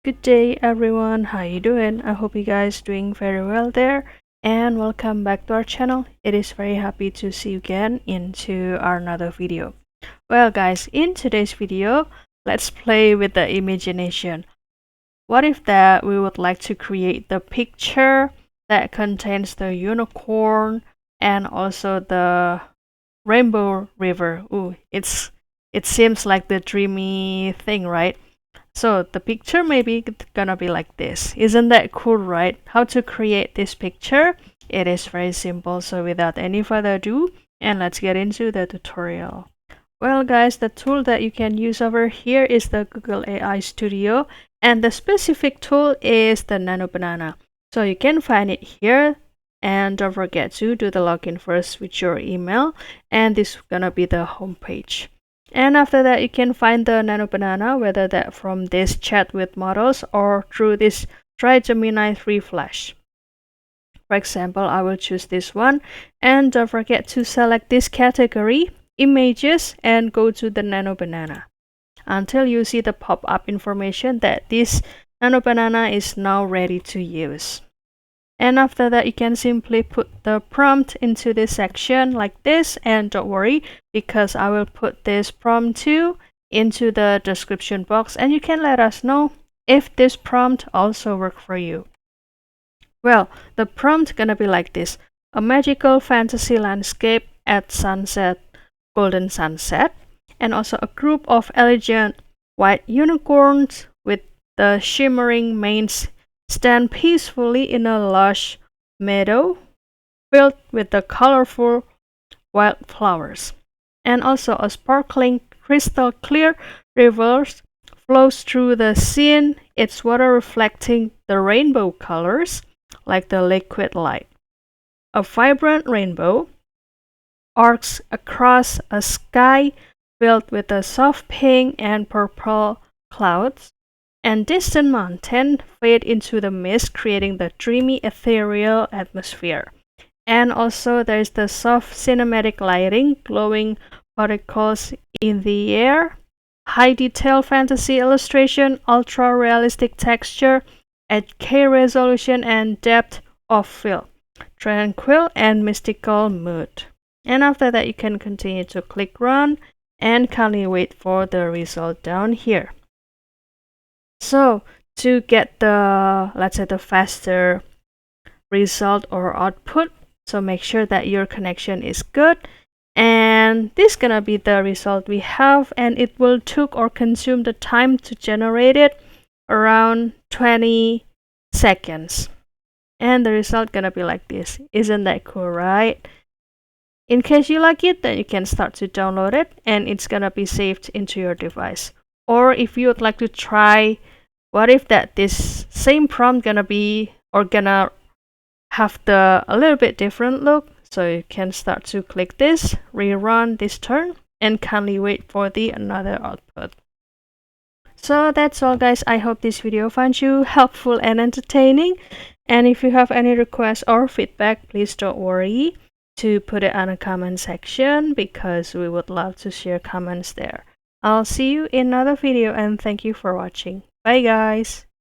Good day everyone, how you doing? I hope you guys doing very well there, and welcome back to our channel. It is very happy to see you again into our another video. Well guys, in today's video, let's play with the imagination. What if that we would like to create the picture that contains the unicorn and also the rainbow river. It seems like the dreamy thing, right? So the picture maybe gonna be like this. Isn't that cool, right? How to create this picture? It is very simple. So without any further ado, and let's get into the tutorial. Well guys, the tool that you can use over here is the Google AI Studio, and the specific tool is the Nano Banana. So you can find it here, and don't forget to do the login first with your email, and this is gonna be the home page. And after that, you can find the Nano Banana, whether that from this chat with models or through this Try Gemini 3 Flash. For example, I will choose this one, and don't forget to select this category, images, and go to the Nano Banana until you see the pop-up information that this Nano Banana is now ready to use. And after that, you can simply put the prompt into this section like this, and don't worry because I will put this prompt too into the description box, and you can let us know if this prompt also work for you. Well, the prompt gonna be like this: a magical fantasy landscape at sunset, golden sunset, and also a group of elegant white unicorns with the shimmering manes stand peacefully in a lush meadow filled with the colorful wildflowers. And also a sparkling crystal clear river flows through the scene, its water reflecting the rainbow colors like the liquid light. A vibrant rainbow arcs across a sky filled with the soft pink and purple clouds, and distant mountains fade into the mist, creating the dreamy ethereal atmosphere. And also there's the soft cinematic lighting, glowing particles in the air, high detail fantasy illustration, ultra realistic texture, 8K resolution, and depth of field, tranquil and mystical mood. And after that, you can continue to click run and kindly wait for the result down here. So to get the, let's say, the faster result or output, so make sure that your connection is good, and this gonna be the result we have, and it will took or consume the time to generate it around 20 seconds, and the result gonna be like this. Isn't that cool, right? In case you like it, then you can start to download it, and it's gonna be saved into your device. Or if you would like to try, what if that this same prompt gonna be or gonna have the a little bit different look, so you can start to click this, rerun this turn, and kindly wait for the another output. So that's all guys, I hope this video finds you helpful and entertaining, and if you have any requests or feedback, please don't worry to put it on a comment section because we would love to share comments there. I'll see you in another video, and thank you for watching. Bye guys!